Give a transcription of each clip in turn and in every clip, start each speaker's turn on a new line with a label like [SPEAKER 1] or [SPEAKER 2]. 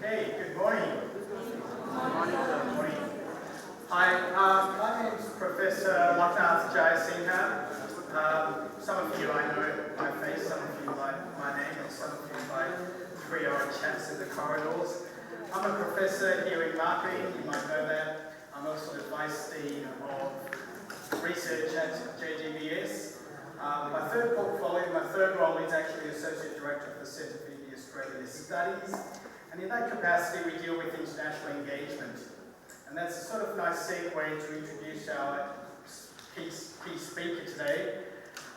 [SPEAKER 1] Okay, good morning. Good morning. Hi, my name is Professor Laknath Jayasinghe. Some of you I know my face, some of you like my name, and some of you by three-hour chats in the corridors. I'm a professor here in marketing, you might know that. I'm also the Vice Dean of Research at JGBS. My third role is actually Associate Director of the Centre for Australia Studies. And in that capacity, we deal with international engagement. And that's a sort of nice segue to introduce our key speaker today,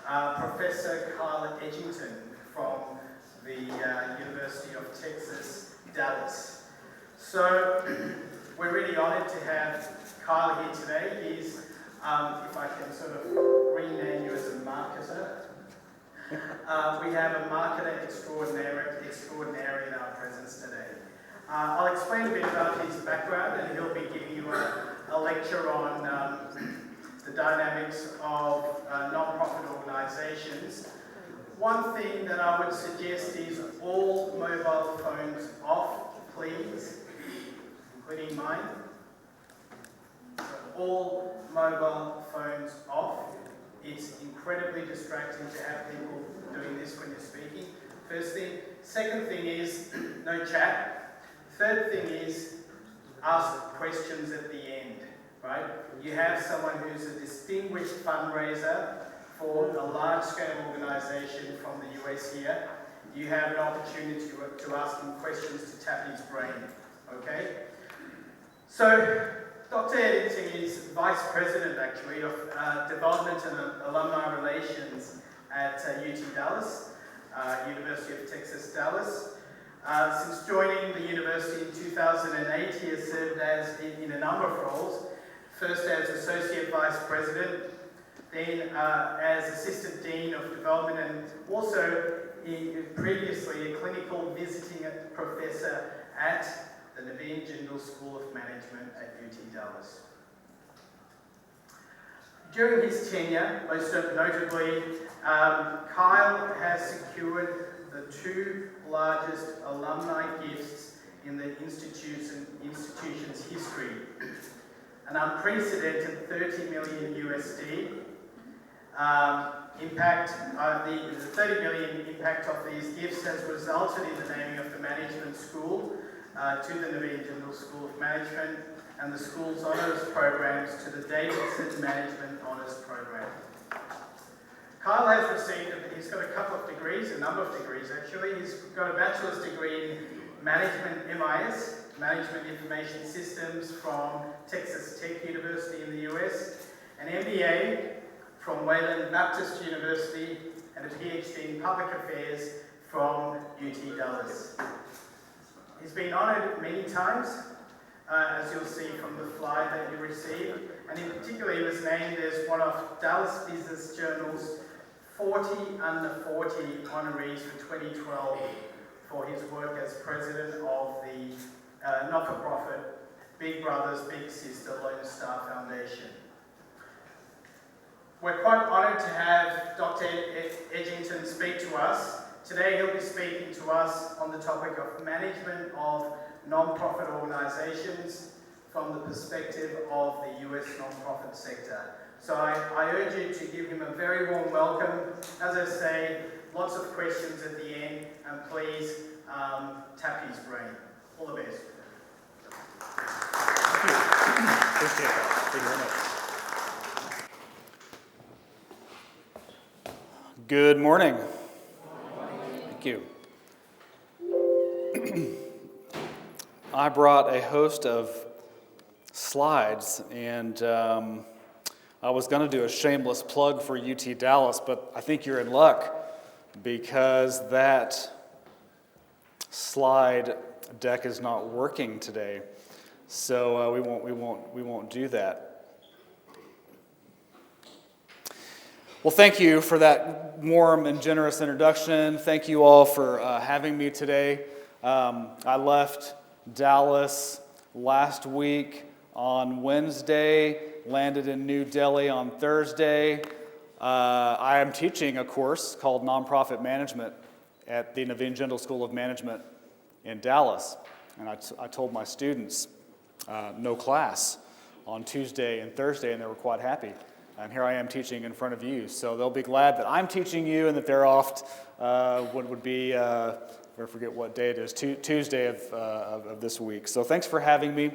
[SPEAKER 1] Professor Kyle Edgington from the University of Texas, Dallas. So we're really honoured to have Kyle here today. He's, if I can sort of rename you as a marketer, we have a marketer extraordinary in our presence today. I'll explain a bit about his background, and he'll be giving you a lecture on the dynamics of non-profit organisations. One thing that I would suggest is all mobile phones off, please, including mine. So all mobile phones off. It's incredibly distracting to have people doing this when you're speaking. First thing. Second thing is no chat. Third thing is ask questions at the end, right? You have someone who's a distinguished fundraiser for a large-scale organisation from the US here. You have an opportunity to ask him questions to tap his brain, okay? So, Dr. Edgington is Vice President, actually, of Development and Alumni Relations at UT Dallas, University of Texas, Dallas. Since joining the university in 2008, he has served in a number of roles. First as Associate Vice President, then as Assistant Dean of Development, and also previously a clinical visiting professor at the Naveen Jindal School of Management at UT Dallas. During his tenure, most notably, Kyle has secured the two largest alumni gifts in the institution's history. An unprecedented 30 million USD impact. The 30 million impact of these gifts has resulted in the naming of the management school to the Naveen Jindal School of Management, and the school's honours programs to the Davidson Management Honours Program. Kyle has received, he's got a couple of degrees, a number of degrees actually. He's got a bachelor's degree in Management MIS, Management Information Systems from Texas Tech University in the US, an MBA from Wayland Baptist University, and a PhD in Public Affairs from UT Dallas. He's been honoured many times, as you'll see from the flyer that you received, and in particular he was named as one of Dallas Business Journal's 40 under 40 honorees for 2012 for his work as president of the not-for-profit Big Brothers Big Sister Lone Star Foundation. We're quite honoured to have Dr. Edgington speak to us. Today he'll be speaking to us on the topic of management of non-profit organisations from the perspective of the US non-profit sector. So I urge you to give him a very warm welcome. As I say, lots of questions at the end, and please tap his brain. All the best.
[SPEAKER 2] Thank you. Appreciate that. Thank you very much. Good morning. Thank you. I brought a host of slides, and I was going to do a shameless plug for UT Dallas, but I think you're in luck because that slide deck is not working today, so we won't do that. Well, thank you for that warm and generous introduction. Thank you all for having me today. I left Dallas last week on Wednesday, landed in New Delhi on Thursday. I am teaching a course called Nonprofit Management at the Naveen Jindal School of Management in Dallas. And I told my students, no class on Tuesday and Thursday, and they were quite happy. And here I am teaching in front of you. So they'll be glad that I'm teaching you and that they're off what would be, I forget what day it is, Tuesday of this week. So thanks for having me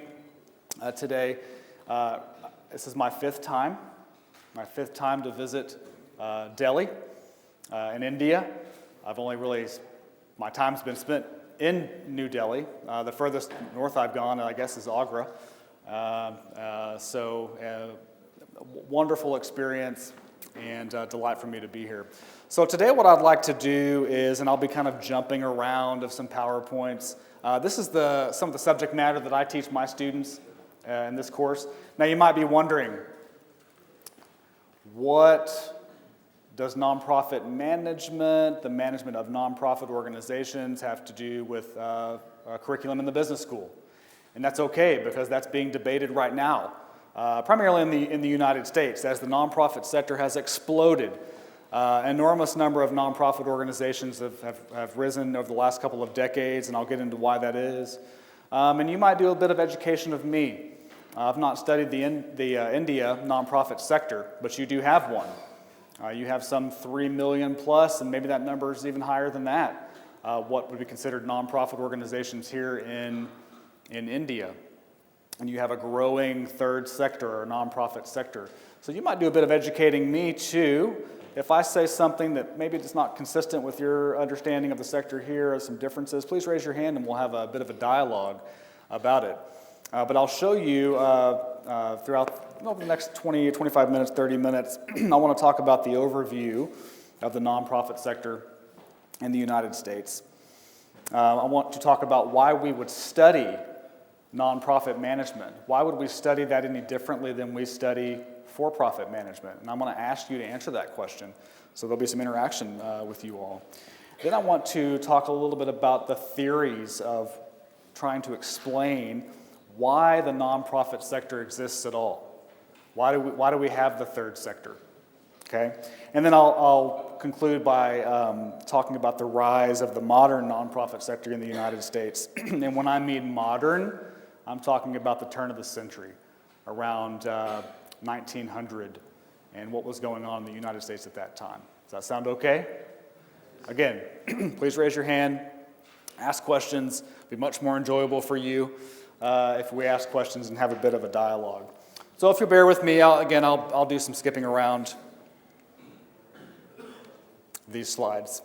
[SPEAKER 2] today. This is my fifth time to visit Delhi in India. My time's been spent in New Delhi. The furthest north I've gone, I guess, is Agra. Wonderful experience and delight for me to be here. So today what I'd like to do is, and I'll be kind of jumping around of some PowerPoints. This is some of the subject matter that I teach my students in this course. Now you might be wondering, what does nonprofit management, the management of nonprofit organizations, have to do with a curriculum in the business school? And that's okay, because that's being debated right now, primarily in the United States, as the nonprofit sector has exploded. An enormous number of nonprofit organizations have risen over the last couple of decades, and I'll get into why that is. And you might do a bit of education of me. I've not studied the India nonprofit sector, but you do have one. You have some 3 million plus, and maybe that number is even higher than that, what would be considered nonprofit organizations here in India. And you have a growing third sector or nonprofit sector. So you might do a bit of educating me too. If I say something that maybe it's not consistent with your understanding of the sector here or some differences, please raise your hand and we'll have a bit of a dialogue about it. But I'll show you throughout the next 20, 25 minutes, 30 minutes, I want to talk about the overview of the nonprofit sector in the United States. I want to talk about why we would study nonprofit management. Why would we study that any differently than we study for-profit management? And I'm going to ask you to answer that question. So there'll be some interaction with you all. Then I want to talk a little bit about the theories of trying to explain why the nonprofit sector exists at all. Why do we have the third sector? Okay, and then I'll conclude by talking about the rise of the modern nonprofit sector in the United States. And when I mean modern, I'm talking about the turn of the century, around 1900, and what was going on in the United States at that time. Does that sound okay? Again, please raise your hand, ask questions. It'll be much more enjoyable for you if we ask questions and have a bit of a dialogue. So if you'll bear with me, I'll do some skipping around these slides.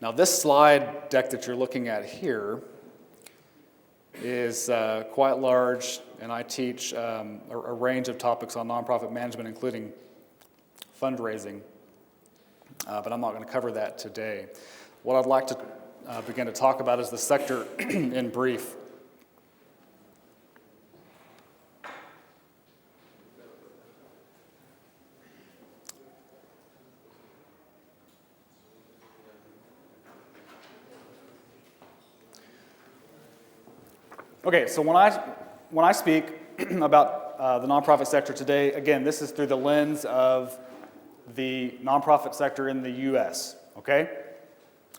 [SPEAKER 2] Now this slide deck that you're looking at here is quite large, and I teach a range of topics on nonprofit management, including fundraising, but I'm not going to cover that today. What I'd like to begin to talk about is the sector in brief. Okay, so when I speak about the nonprofit sector today, again, this is through the lens of the nonprofit sector in the U.S., okay,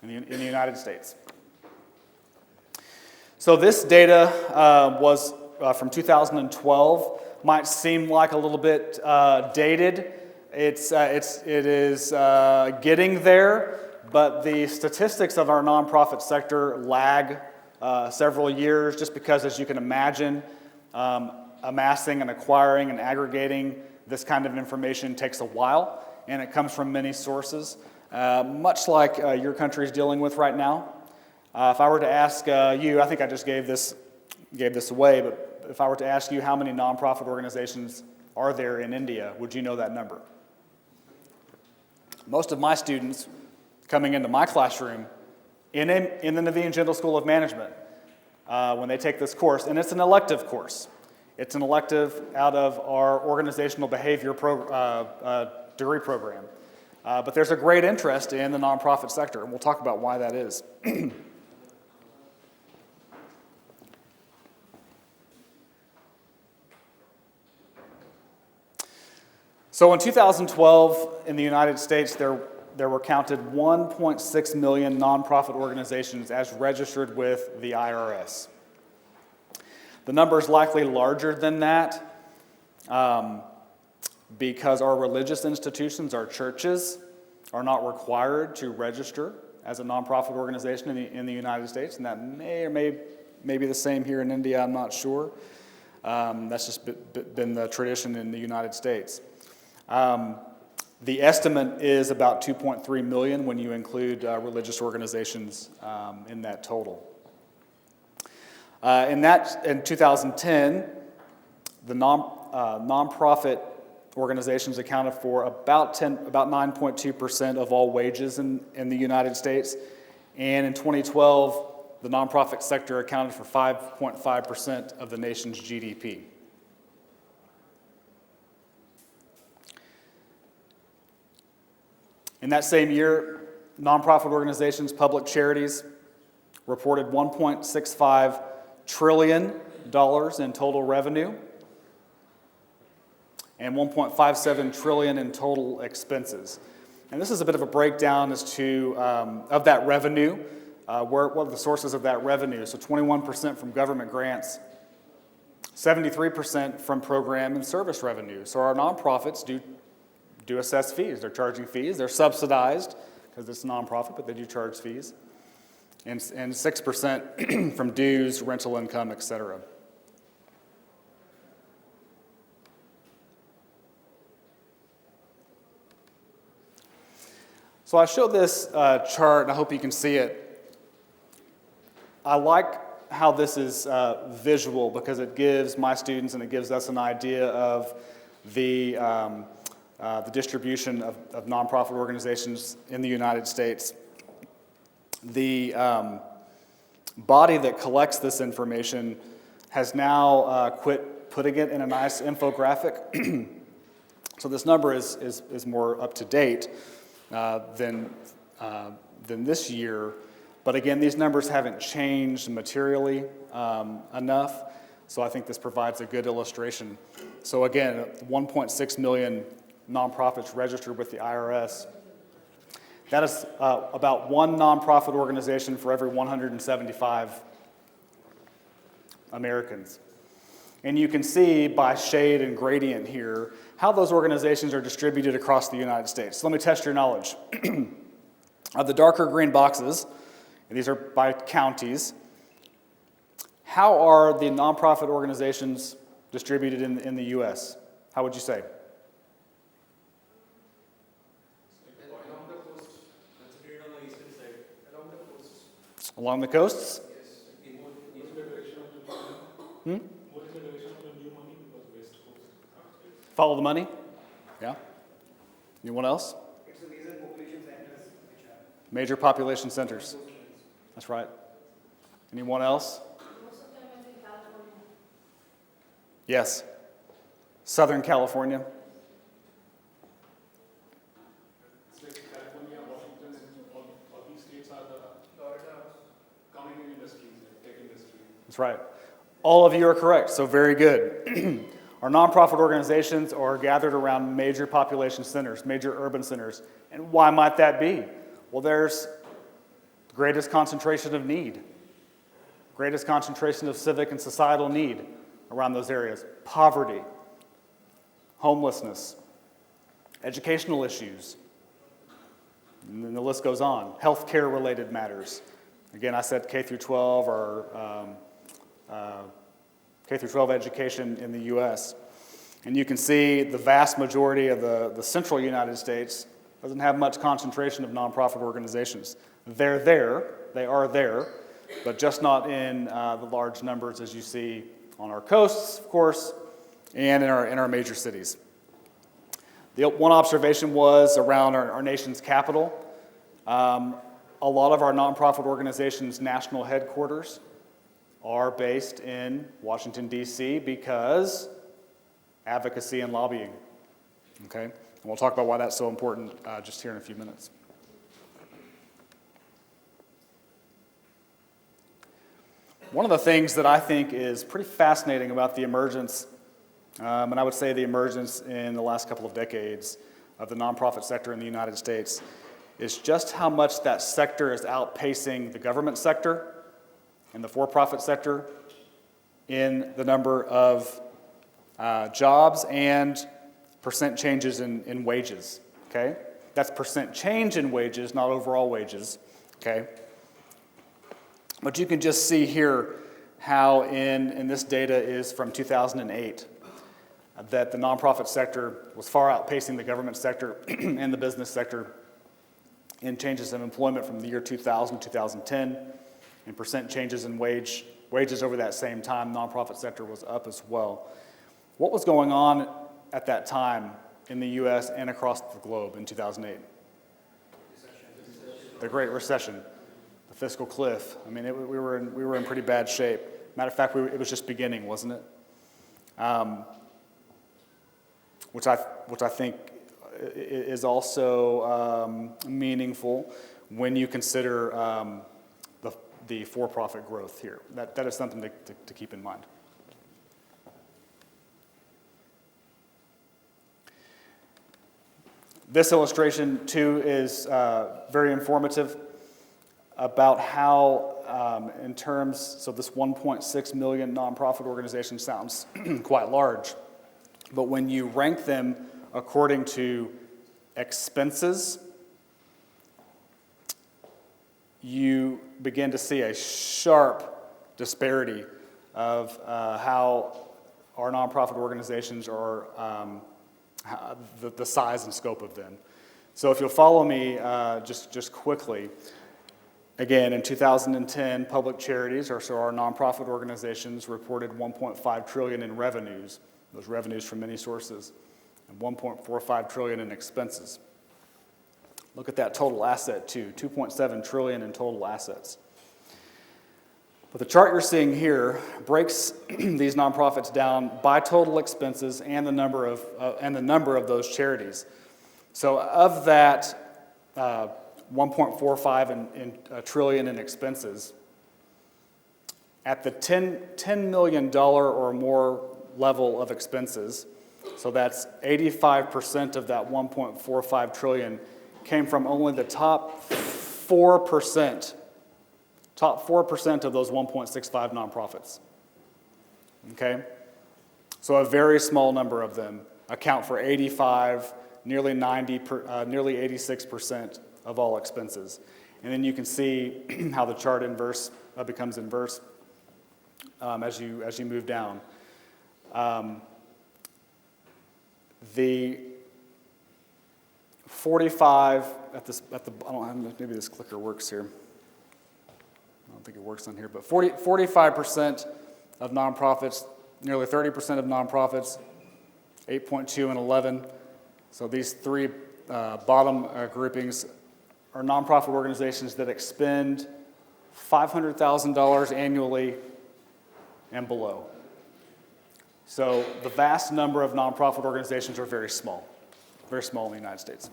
[SPEAKER 2] in the United States. So this data was from 2012. Might seem like a little bit dated. It is getting there, but the statistics of our nonprofit sector lag several years, just because, as you can imagine, amassing and acquiring and aggregating this kind of information takes a while, and it comes from many sources, much like your country is dealing with right now. If I were to ask you, I think I just gave this away, but if I were to ask you how many nonprofit organizations are there in India, would you know that number? Most of my students coming into my classroom in the Naveen Jindal School of Management, when they take this course, and it's an elective course. It's an elective out of our organizational behavior degree program. But there's a great interest in the nonprofit sector, and we'll talk about why that is. So in 2012, in the United States, there were counted 1.6 million nonprofit organizations as registered with the IRS. The number is likely larger than that because our religious institutions, our churches, are not required to register as a nonprofit organization in the United States, and that may or may be the same here in India, I'm not sure. That's just been the tradition in the United States. The estimate is about 2.3 million when you include religious organizations in that total. In 2010, the nonprofit organizations accounted for about 9.2% of all wages in the United States, and in 2012, the nonprofit sector accounted for 5.5% of the nation's GDP. In that same year, nonprofit organizations, public charities, reported $1.65 trillion in total revenue and $1.57 trillion in total expenses. And this is a bit of a breakdown as to of that revenue, what are the sources of that revenue. So 21% from government grants, 73% from program and service revenue. So our nonprofits do assess fees. They're charging fees. They're subsidized because it's a nonprofit, but they do charge fees. And 6% from dues, rental income, etc. So I showed this chart, and I hope you can see it. I like how this is visual because it gives my students and it gives us an idea of the distribution of nonprofit organizations in the United States. The body that collects this information has now quit putting it in a nice infographic. So this number is more up to date than this year. But again, these numbers haven't changed materially enough. So I think this provides a good illustration. So again, 1.6 million nonprofits registered with the IRS. That is about one nonprofit organization for every 175 Americans. And you can see by shade and gradient here how those organizations are distributed across the United States. So let me test your knowledge. Of the darker green boxes, and these are by counties, how are the nonprofit organizations distributed in the U.S.? How would you say?
[SPEAKER 3] Along the coast, concentrated on the eastern side. Along the coast.
[SPEAKER 2] Along the coasts?
[SPEAKER 3] Yes. More in the direction of the More in the direction of the new money because west coast.
[SPEAKER 2] Follow the money? Yeah. Anyone else?
[SPEAKER 4] It's the major population centers which are.
[SPEAKER 2] Major population centers. That's right. Anyone else?
[SPEAKER 5] Most of them is in California.
[SPEAKER 2] Yes. Southern California.
[SPEAKER 3] It's like California, Washington, and all these states are the Florida counting industries, like tech industry.
[SPEAKER 2] That's right. All of you are correct, so very good. Our nonprofit organizations are gathered around major population centers, major urban centers. And why might that be? Well, there's the greatest concentration of need, greatest concentration of civic and societal need around those areas. Poverty, homelessness, educational issues, and then the list goes on. Healthcare related matters. Again, I said K through 12 or K through 12 education in the U.S. And you can see the vast majority of the central United States doesn't have much concentration of nonprofit organizations. They're there, they are there, but just not in the large numbers as you see on our coasts, of course, and in our major cities. The one observation was around our nation's capital. A lot of our nonprofit organizations' national headquarters are based in Washington, D.C. because advocacy and lobbying. Okay? And we'll talk about why that's so important just here in a few minutes. One of the things that I think is pretty fascinating about the emergence and I would say the emergence in the last couple of decades of the nonprofit sector in the United States is just how much that sector is outpacing the government sector and the for-profit sector in the number of jobs and percent changes in wages, okay? That's percent change in wages, not overall wages, okay? But you can just see here how in this data is from 2008, that the nonprofit sector was far outpacing the government sector and the business sector in changes in employment from the year 2000 to 2010, and percent changes in wages over that same time. Nonprofit sector was up as well. What was going on at that time in the U.S. and across the globe in 2008? The Great Recession, the fiscal cliff. I mean, we were in pretty bad shape. Matter of fact, it was just beginning, wasn't it? Which I think is also meaningful when you consider the for-profit growth here. That is something to keep in mind. This illustration, too, is very informative about how, in terms, so this 1.6 million nonprofit organization sounds quite large, but when you rank them according to expenses, you begin to see a sharp disparity of how our nonprofit organizations are, the size and scope of them. So if you'll follow me just quickly, again, in 2010, public charities, or so our nonprofit organizations, reported $1.5 trillion in revenues, those revenues from many sources, and $1.45 trillion in expenses. Look at that total asset, too, $2.7 trillion in total assets. But the chart you're seeing here breaks these nonprofits down by total expenses and the number of those charities. So of that 1.45 trillion in expenses, at the $10 million or more level of expenses, so that's 85% of that 1.45 trillion, came from only the top 4%. Top 4% of those 1.65 nonprofits. Okay? So a very small number of them account for 85, nearly 86% of all expenses. And then you can see how the chart becomes inverse as you move down. The 45 I don't know, maybe this clicker works here. I don't think it works on here, but 45% of nonprofits, nearly 30% of nonprofits, 8.2 and 11. So these three bottom groupings are nonprofit organizations that expend $500,000 annually and below. So the vast number of nonprofit organizations are very small in the United States.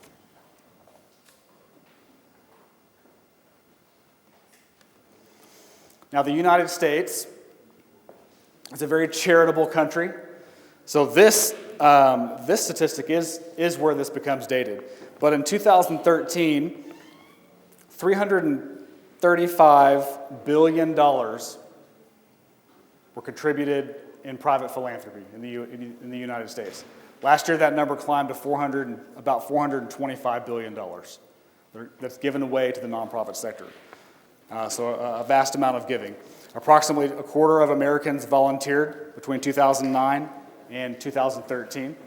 [SPEAKER 2] Now, the United States is a very charitable country, so this statistic is where this becomes dated. But in 2013, $335 billion were contributed in private philanthropy in the United States. Last year, that number climbed to about $425 billion that's given away to the nonprofit sector. So a vast amount of giving. Approximately a quarter of Americans volunteered between 2009 and 2013.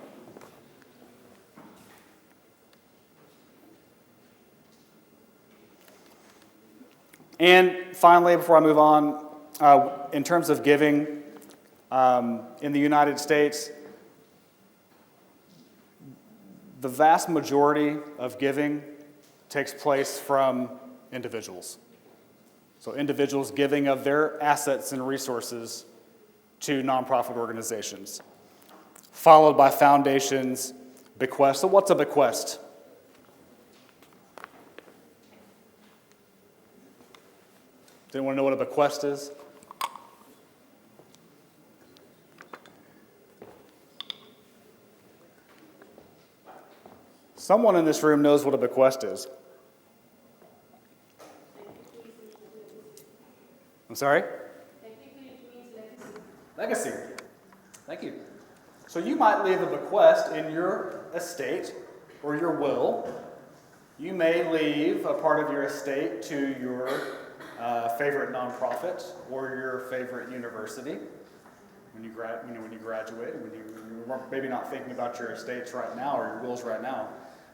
[SPEAKER 2] And finally, before I move on, in terms of giving in the United States, the vast majority of giving takes place from individuals. So individuals giving of their assets and resources to nonprofit organizations, followed by foundations, bequests. So what's a bequest? Does anyone know what a bequest is? Someone in this room knows what a bequest is. I'm sorry?
[SPEAKER 5] Technically, it means
[SPEAKER 2] Legacy. Thank you. So you might leave a bequest in your estate or your will. You may leave a part of your estate to your favorite nonprofit or your favorite university when you graduate, when you're maybe not thinking about your estates right now or your wills right now.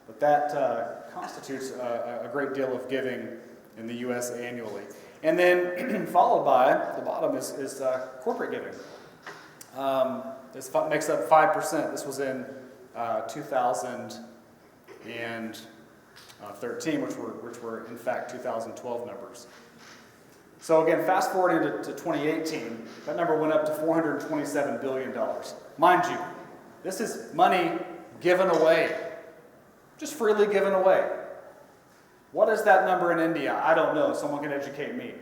[SPEAKER 2] But that constitutes a great deal of giving in the U.S. annually. And then followed by, the bottom is corporate giving. This makes up 5%. This was in 2013, which were in fact 2012 numbers. So again, fast forwarding to 2018, that number went up to $427 billion. Mind you, this is money given away, just freely given away. What is that number in India? I don't know. Someone can educate me.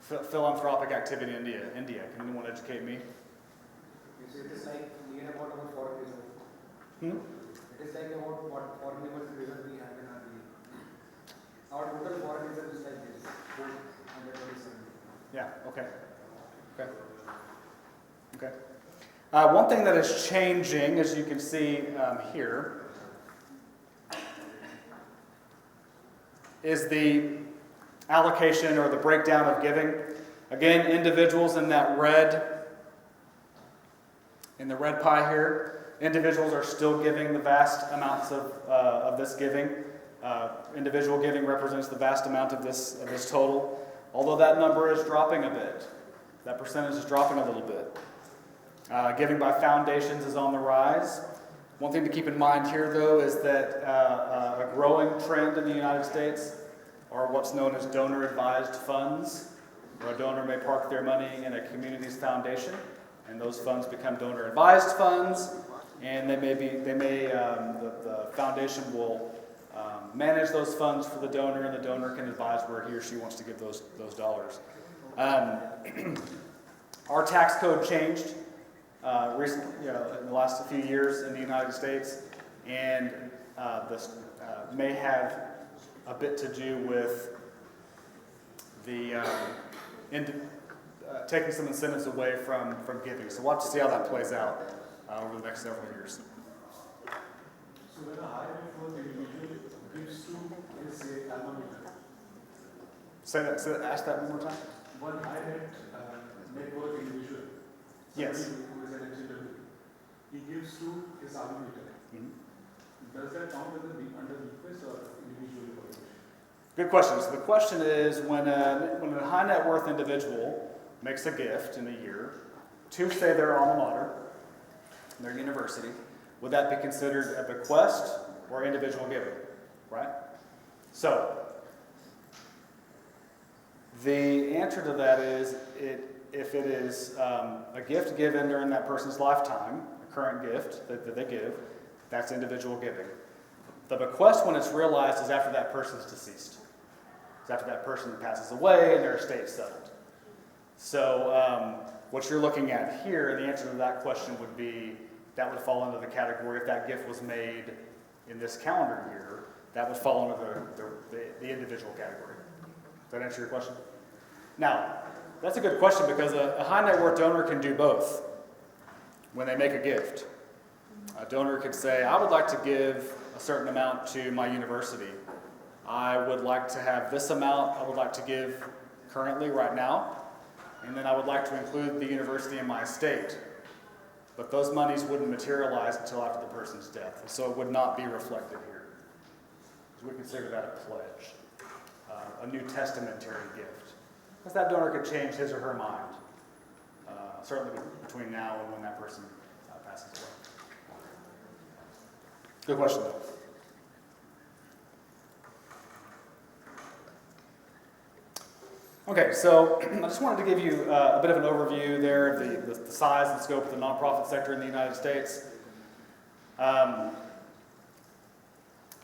[SPEAKER 2] Philanthropic activity in India. Can anyone educate me?
[SPEAKER 4] It is like near about foreign reserve. It is like about what foreign reserve we have in our league. Our total foreign reserve is like this, 427.
[SPEAKER 2] Yeah, okay. One thing that is changing, as you can see here, is the allocation or the breakdown of giving. Again, individuals in that in the red pie here, individuals are still giving the vast amounts of this giving. Individual giving represents the vast amount of this total, although that number is dropping a bit. That percentage is dropping a little bit. Giving by foundations is on the rise. One thing to keep in mind here, though, is that a growing trend in the United States are what's known as donor-advised funds, where a donor may park their money in a community's foundation, and those funds become donor-advised funds, and the foundation will manage those funds for the donor, and the donor can advise where he or she wants to give those dollars. Our tax code changed recently, in the last few years in the United States, and this may have a bit to do with the taking some incentives away from giving. So we'll have to see how that plays out over the next several years.
[SPEAKER 3] So when a high net worth individual gives to his alma mater.
[SPEAKER 2] Ask that one more time.
[SPEAKER 3] One high net worth individual.
[SPEAKER 2] Yes.
[SPEAKER 3] Somebody who is an NCW. He gives to his alma mater.
[SPEAKER 2] Mm-hmm.
[SPEAKER 3] Does that count under bequest or individual devolution?
[SPEAKER 2] Good question. So the question is, when a high net worth individual makes a gift in a year to, say, their alma mater, their university, would that be considered a bequest or individual giving? Right? So the answer to that is, if it is a gift given during that person's lifetime, a current gift that they give, that's individual giving. The bequest, when it's realized, is after that person's deceased. It's after that person passes away and their estate's settled. So what you're looking at here, and the answer to that question would be, that would fall into the category, if that gift was made in this calendar year, that would fall into the individual category. Does that answer your question? Now, that's a good question, because a high net worth donor can do both when they make a gift. A donor could say, I would like to give a certain amount to my university. I would like to have this amount I would like to give currently, right now, and then I would like to include the university in my estate. But those monies wouldn't materialize until after the person's death, so it would not be reflected here. So we consider that a pledge, a New Testamentary gift. Because that donor could change his or her mind, certainly between now and when that person passes away. Good question, though. Okay, so I just wanted to give you a bit of an overview there of the size and scope of the nonprofit sector in the United States.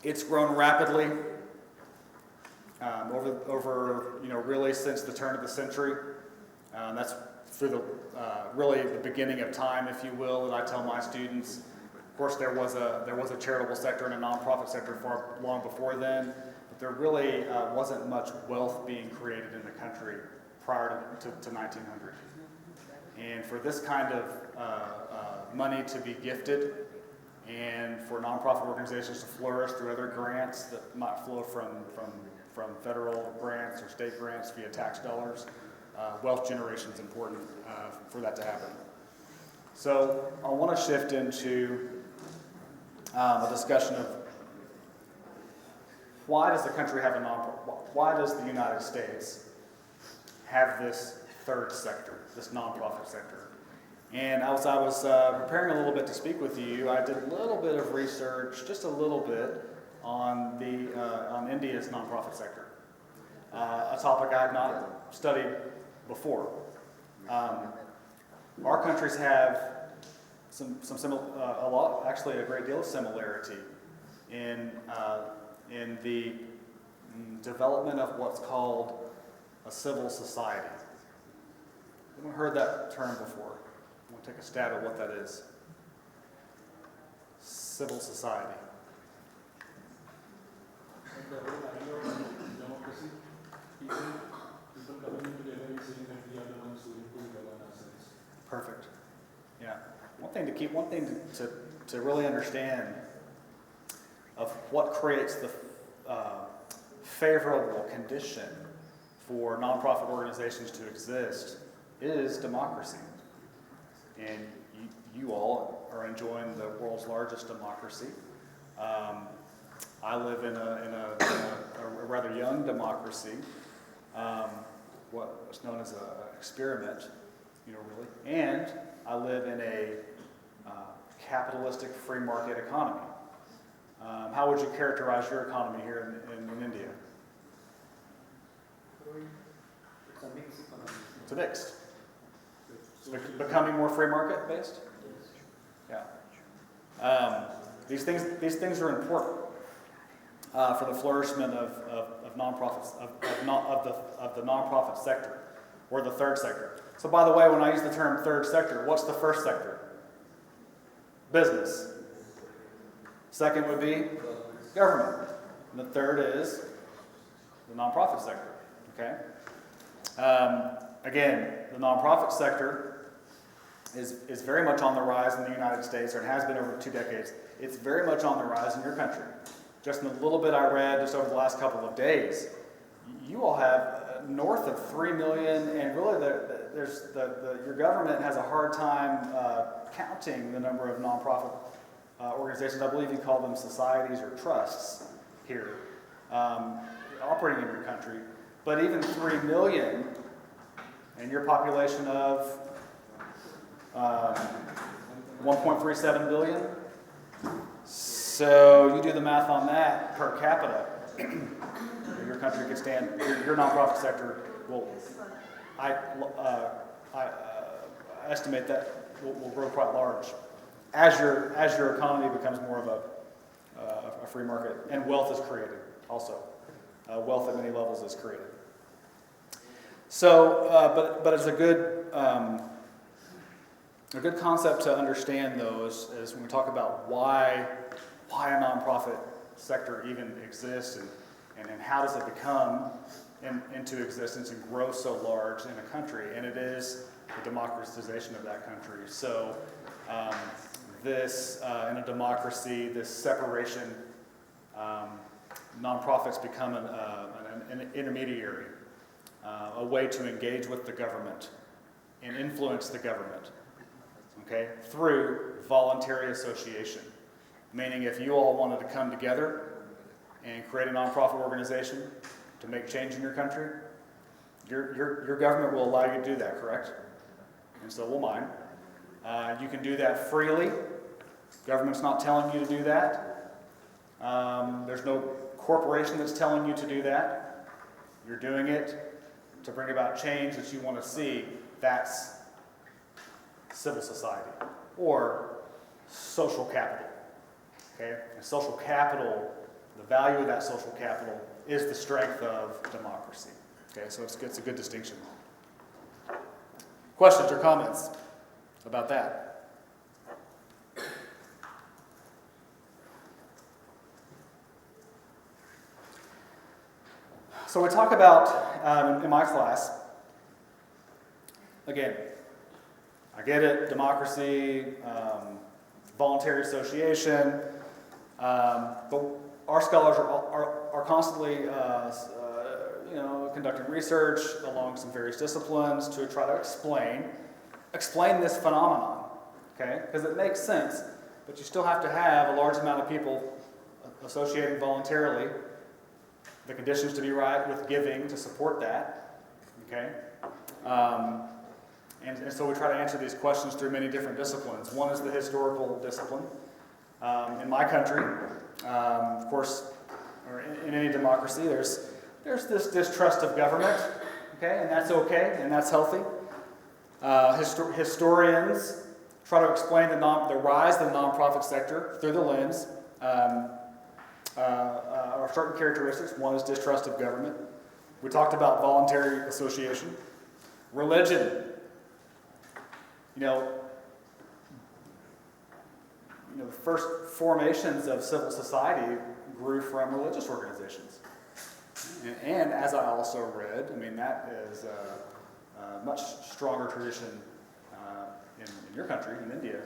[SPEAKER 2] It's grown rapidly over really since the turn of the century. That's through really the beginning of time, if you will, that I tell my students. Of course, there was a charitable sector and a nonprofit sector long before then, but there really wasn't much wealth being created in the country prior to 1900. And for this kind of money to be gifted, and for nonprofit organizations to flourish through other grants that might flow from federal grants or state grants via tax dollars, wealth generation is important for that to happen. So I want to shift into a discussion of why does the country have why does the United States have this third sector, this nonprofit sector? And as I was preparing a little bit to speak with you, I did a little bit of research, just a little bit, on India's nonprofit sector, a topic I had not studied before. Our countries have a great deal of similarity in the development of what's called a civil society. Haven't heard that term before. I'm going to take a stab at what that is. Civil society.
[SPEAKER 3] The whole idea of democracy, people coming together and saying that we are the ones who govern ourselves.
[SPEAKER 2] Perfect. Yeah. One thing to really understand of what creates the favorable condition for nonprofit organizations to exist is democracy. And you all are enjoying the world's largest democracy. I live in a rather young democracy, what's known as an experiment, really. And I live in a capitalistic free market economy. How would you characterize your economy here in India?
[SPEAKER 4] It's a mixed economy.
[SPEAKER 2] It's a mixed. Becoming more free market based? Yeah. These things are important for the flourishment of nonprofits, of the nonprofit sector, or the third sector. So by the way, when I use the term third sector, what's the first sector? Business. Second would be government. And the third is the nonprofit sector. Okay? Again, the nonprofit sector is very much on the rise in the United States, or it has been over 2 decades. It's very much on the rise in your country. Just in the little bit I read just over the last couple of days, you all have north of 3 million, and really your government has a hard time counting the number of nonprofit organizations. I believe you call them societies or trusts here, operating in your country. But even 3 million, and your population of 1.37 billion. So you do the math on that per capita. Your country could stand. Your nonprofit sector will. I estimate that will grow quite large as your economy becomes more of a free market, and wealth is created. Also, wealth at many levels is created. So, but it's a good concept to understand, though, is when we talk about why a nonprofit sector even exists, and how does it become into existence and grow so large in a country, and it is the democratization of that country. So in a democracy, this separation, nonprofits become an intermediary, a way to engage with the government and influence the government, okay, through voluntary association. Meaning if you all wanted to come together and create a nonprofit organization to make change in your country, your government will allow you to do that, correct? And so will mine. You can do that freely. Government's not telling you to do that. There's no corporation that's telling you to do that. You're doing it to bring about change that you want to see. That's civil society or social capital. Okay? And social capital, the value of that social capital is the strength of democracy. Okay, so it's a good distinction. Questions or comments about that? So we talk about, in my class, again, I get it, democracy, voluntary association, but our scholars are constantly conducting research along some various disciplines to try to explain this phenomenon, okay? Because it makes sense, but you still have to have a large amount of people associating voluntarily, the conditions to be right with giving to support that, okay? And so we try to answer these questions through many different disciplines. One is the historical discipline. In my country, of course, or in any democracy, there's this distrust of government, okay, and that's healthy. Historians try to explain the rise of the nonprofit sector through the lens of certain characteristics. One is distrust of government. We talked about voluntary association. Religion. The first formations of civil society grew from religious organizations. And as I also read, that is a much stronger tradition in your country, in India,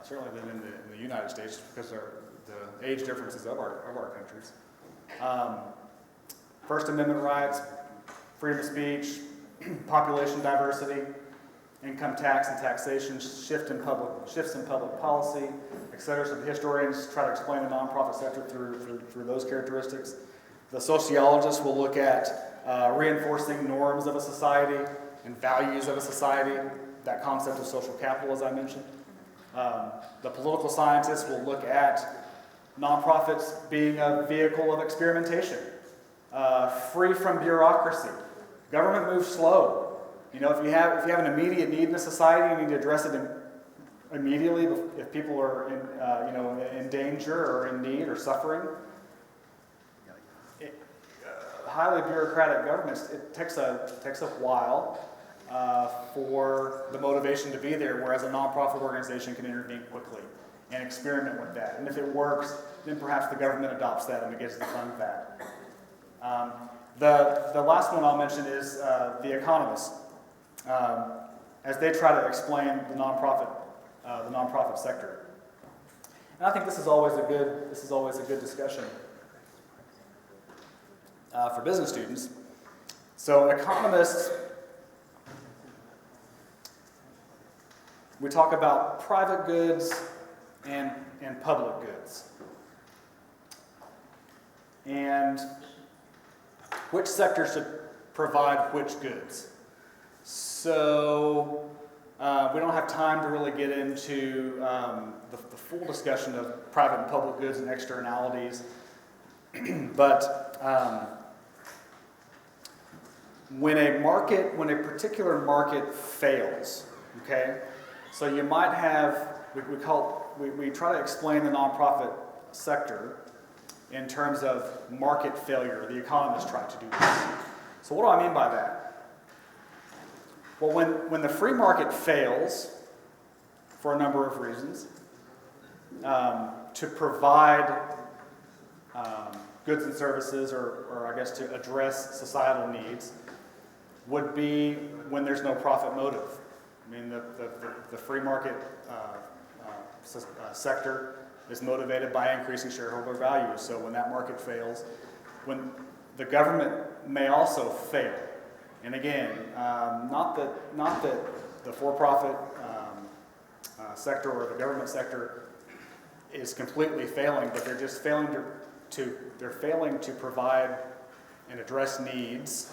[SPEAKER 2] certainly than in the United States, because of the age differences of our countries. First Amendment rights, freedom of speech, population diversity, income tax and taxation, shifts in public policy, etc. So the historians try to explain the nonprofit sector through those characteristics. The sociologists will look at reinforcing norms of a society and values of a society, that concept of social capital, as I mentioned. The political scientists will look at nonprofits being a vehicle of experimentation, free from bureaucracy. Government moves slow. If you have an immediate need in a society, you need to address it immediately if people are in danger or in need or suffering. Highly bureaucratic governments, it takes a while for the motivation to be there, whereas a nonprofit organization can intervene quickly and experiment with that. And if it works, then perhaps the government adopts that and begins to fund that. The last one I'll mention is the economists. As they try to explain the nonprofit sector, and I think this is always a good discussion for business students. So economists, we talk about private goods and public goods, and which sector should provide which goods. So we don't have time to really get into the full discussion of private and public goods and externalities, but when a particular market fails, okay, so you might have, we try to explain the nonprofit sector in terms of market failure. The economists try to do this. So what do I mean by that? Well, when the free market fails, for a number of reasons, to provide goods and services, or I guess to address societal needs, would be when there's no profit motive. The free market sector is motivated by increasing shareholder value. So when that market fails, when the government may also fail. And again, not that the for-profit sector or the government sector is completely failing, but they're just failing to provide and address needs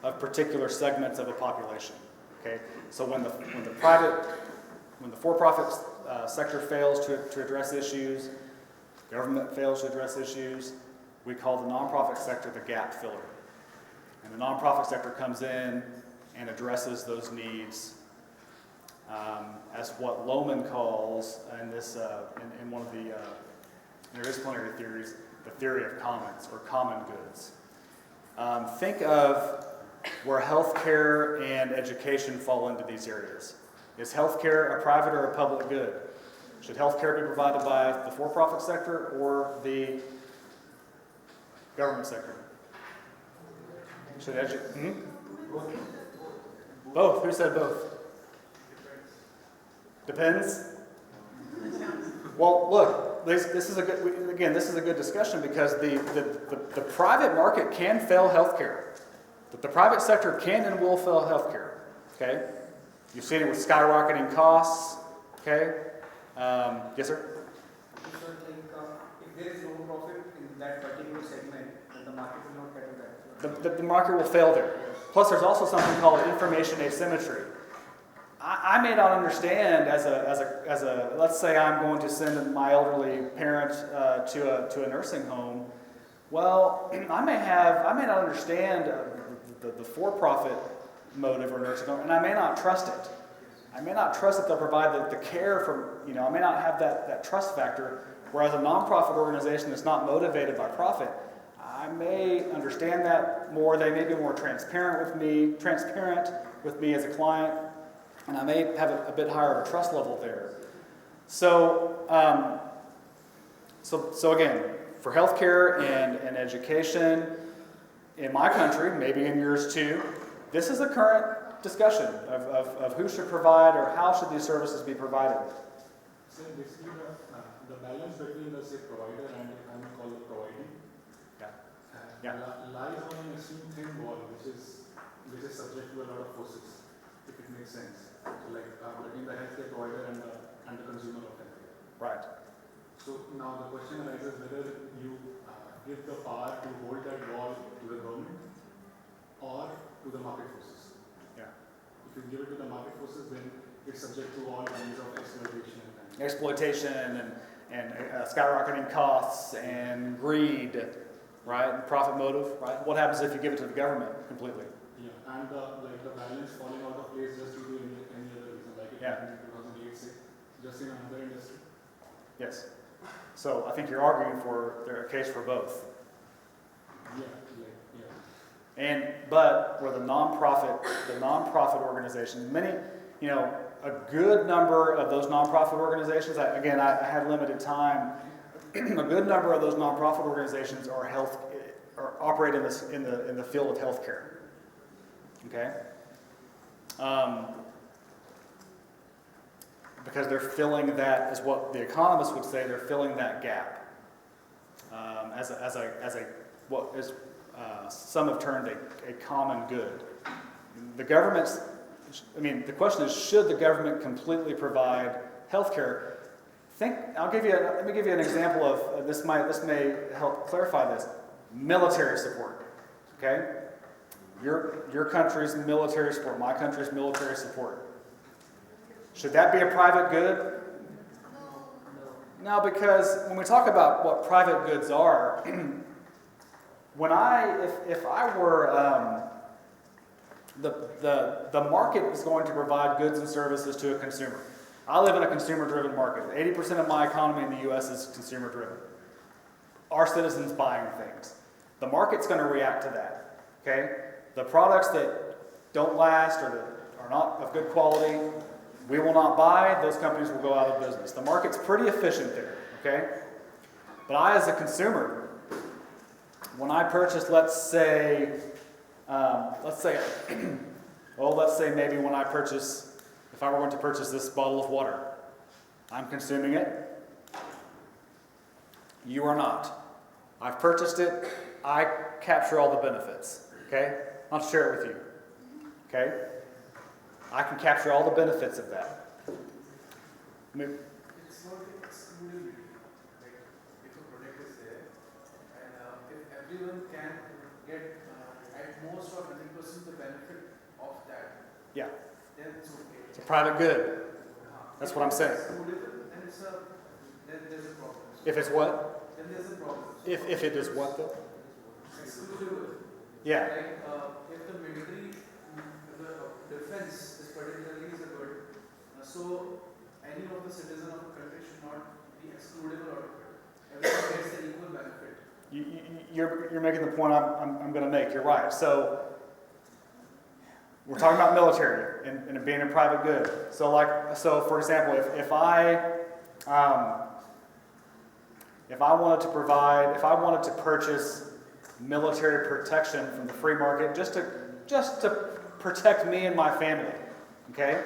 [SPEAKER 2] of particular segments of the population. Okay, so when the for-profit sector fails to address issues, government fails to address issues, we call the nonprofit sector the gap filler. And the nonprofit sector comes in and addresses those needs as what Lohman calls, in one of the interdisciplinary theories, the theory of commons, or common goods. Think of where healthcare and education fall into these areas. Is healthcare a private or a public good? Should healthcare be provided by the for-profit sector or the government sector? Both. Who said both? Depends. Well, look, this is a good discussion because the private market can fail healthcare. The private sector can and will fail healthcare. Okay, you've seen it with skyrocketing costs. Okay, yes, sir.
[SPEAKER 4] So, if there is no profit in that particular segment, then the market will not get that.
[SPEAKER 2] The market will fail there. Plus, there's also something called information asymmetry. I may not understand as a let's say I'm going to send my elderly parent to a nursing home. Well, I may not understand the for-profit motive or nursing home, and I may not trust it. I may not trust that they'll provide the care for, I may not have that trust factor, whereas a nonprofit organization that's not motivated by profit, I may understand that more. They may be more transparent with me as a client, and I may have a bit higher of a trust level there. So again, for healthcare and education, in my country, maybe in yours too, this is a current discussion of who should provide or how should these services be provided.
[SPEAKER 3] So basically the balance between the say provider and I may call the providing lies on an extreme thin wall which is subject to a lot of forces, if it makes sense. So like between the healthcare provider and the consumer of healthcare.
[SPEAKER 2] Right.
[SPEAKER 3] So now the question arises whether you give the power to hold that wall to the government or to the market forces.
[SPEAKER 2] Yeah.
[SPEAKER 3] If you give it to the market forces, then it's subject to all kinds of
[SPEAKER 2] Exploitation and skyrocketing costs and greed, right? And profit motive, right? What happens if you give it to the government completely?
[SPEAKER 3] Yeah, and the balance falling out of place just due to any other reason, like it happened in 2008, say, just in another industry.
[SPEAKER 2] Yes. So I think you're arguing for a case for both. But where the nonprofit organizations, a good number of those nonprofit organizations, I had limited time, a good number of those nonprofit organizations are operate in the field of healthcare. Okay? Because they're filling that, is what the economists would say, they're filling that gap as what is some have termed a common good. The question is, should the government completely provide health care? Let me give you an example of this may help clarify this. Military support. Okay? Your country's military support, my country's military support. Should that be a private good? No, because when we talk about what private goods are, if I were the market is going to provide goods and services to a consumer. I live in a consumer-driven market. 80% of my economy in the U.S. is consumer-driven. Our citizens buying things. The market's going to react to that. Okay? The products that don't last or that are not of good quality, we will not buy. Those companies will go out of business. The market's pretty efficient there. Okay? But I, as a consumer, when I purchase, let's say maybe when if I were going to purchase this bottle of water, I'm consuming it. You are not. I've purchased it. I capture all the benefits. Okay? I'll share it with you. Okay? I can capture all the benefits of that.
[SPEAKER 6] It's not exclusivity. Like, if a product is there, and if everyone can get at most or 100% the benefit of that,
[SPEAKER 2] Yeah.
[SPEAKER 6] then it's okay.
[SPEAKER 2] It's a private good. That's what I'm saying.
[SPEAKER 6] Then there's a problem.
[SPEAKER 2] If it's what?
[SPEAKER 6] Then there's a problem.
[SPEAKER 2] If it is what though?
[SPEAKER 6] Exclusive.
[SPEAKER 2] Yeah.
[SPEAKER 6] Like if the military, the defense is particularly is a good, so any of the citizen of a country should not be excludable out of it. Everyone gets the equal benefit.
[SPEAKER 2] You're making the point I'm going to make. You're right. So we're talking about military and being a private good. So for example, if I wanted to purchase military protection from the free market just to protect me and my family. Okay?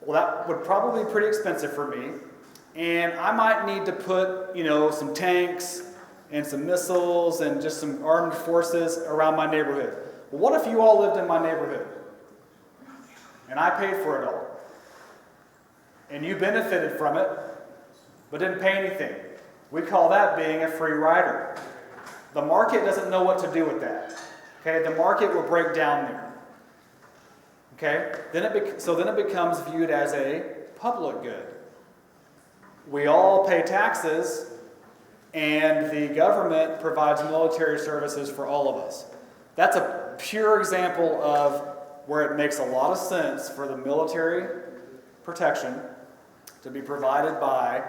[SPEAKER 2] Well, that would probably be pretty expensive for me. And I might need to put, some tanks and some missiles and just some armed forces around my neighborhood. Well, what if you all lived in my neighborhood? And I paid for it all. And you benefited from it, but didn't pay anything. We call that being a free rider. The market doesn't know what to do with that. Okay, the market will break down there. Okay, then it becomes viewed as a public good. We all pay taxes, and the government provides military services for all of us. That's a pure example of where it makes a lot of sense for the military protection to be provided by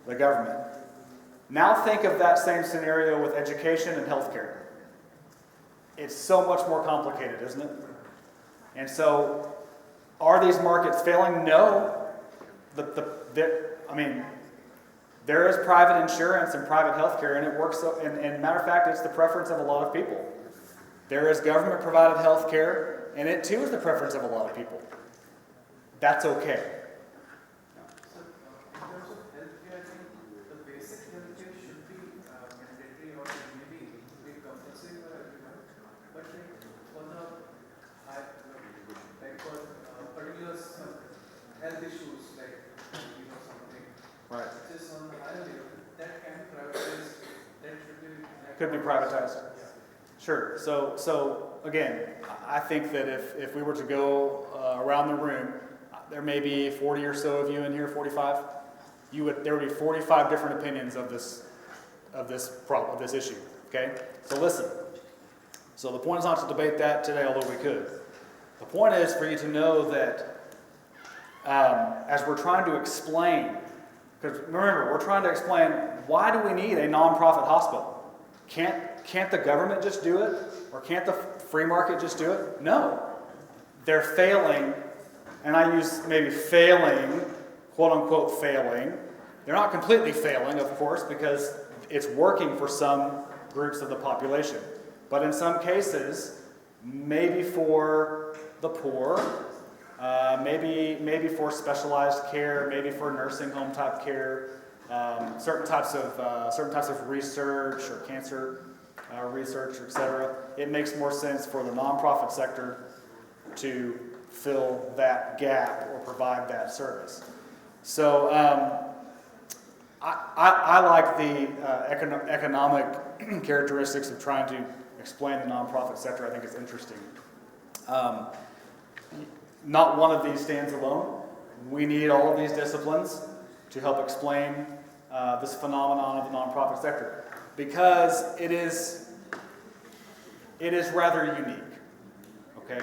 [SPEAKER 2] the government. Now think of that same scenario with education and healthcare. It's so much more complicated, isn't it? And so, are these markets failing? No. There is private insurance and private healthcare, and it works. And matter of fact, it's the preference of a lot of people. There is government-provided healthcare, and it too is the preference of a lot of people. That's okay.
[SPEAKER 6] So, in terms of healthcare, I think the basic healthcare should be mandatory or maybe be compulsory for everyone. But for particular health issues something
[SPEAKER 2] Right.
[SPEAKER 6] which is on the higher level, that can be privatized. That should be
[SPEAKER 2] Could be privatized. Sure. So again, I think that if we were to go around the room, there may be 40 or so of you in here, 45. There would be 45 different opinions of this issue. Okay. So listen. So the point is not to debate that today, although we could. The point is for you to know that as we're trying to explain, because remember, we're trying to explain why do we need a nonprofit hospital? Can't the government just do it? Or can't the free market just do it? No. They're failing, and I use maybe failing, quote unquote failing. They're not completely failing, of course, because it's working for some groups of the population. But in some cases, maybe for the poor, maybe for specialized care, maybe for nursing home type care, certain types of research or cancer research, etc. It makes more sense for the nonprofit sector to fill that gap or provide that service. So I like the economic characteristics of trying to explain the nonprofit sector. I think it's interesting. Not one of these stands alone. We need all of these disciplines to help explain this phenomenon of the nonprofit sector, because it is rather unique. Okay,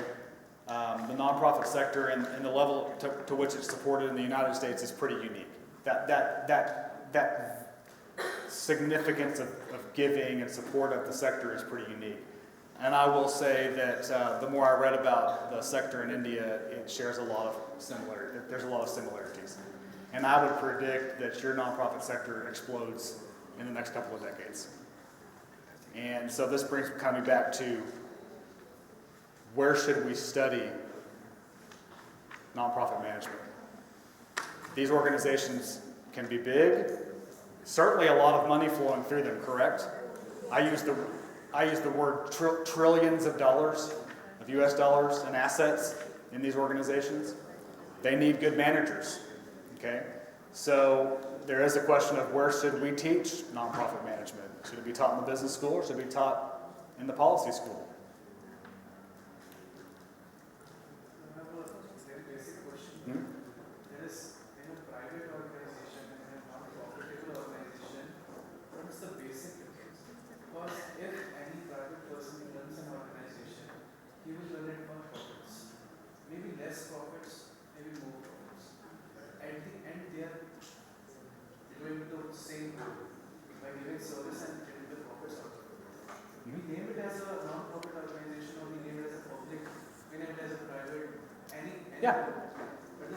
[SPEAKER 2] the nonprofit sector and the level to which it's supported in the United States is pretty unique. That significance of giving and support of the sector is pretty unique. And I will say that the more I read about the sector in India, it shares a lot of similarities. There's a lot of similarities. And I would predict that your nonprofit sector explodes in the next couple of decades. And so this brings me back to, where should we study nonprofit management? These organizations can be big, certainly a lot of money flowing through them, correct? I use the word trillions of dollars, of US dollars in assets in these organizations. They need good managers, okay? So there is a question of, where should we teach nonprofit management? Should it be taught in the business school, or should it be taught in the policy school?
[SPEAKER 6] I have a very basic question. There is, in a private organization and in a non-profitable organization, what is the basic difference? Because if any private person runs an organization, he will run it for profits. Maybe less profits, maybe more profits. At the end, they are doing the same goal by giving service and getting the profits out of it. We name it as a non-profit organization, or we name it as a public, we name it as a private, any
[SPEAKER 2] Yeah.
[SPEAKER 6] but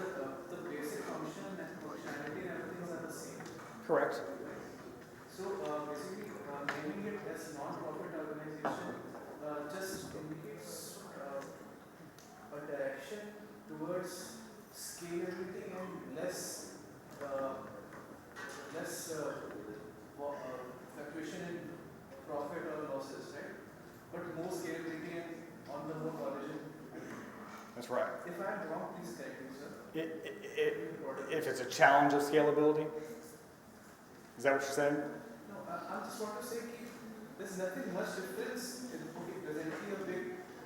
[SPEAKER 6] the basic function and functionality and everything are the same.
[SPEAKER 2] Correct.
[SPEAKER 6] So basically, naming it as non-profit organization just indicates a direction towards scalability and less fluctuation in profit or losses, right? But more scalability and on the more origin.
[SPEAKER 2] That's right.
[SPEAKER 6] If I'm wrong, please correct me, sir.
[SPEAKER 2] If it's a challenge of scalability, is that what you're saying?
[SPEAKER 6] No, I just want to say that there's nothing much difference in presently a big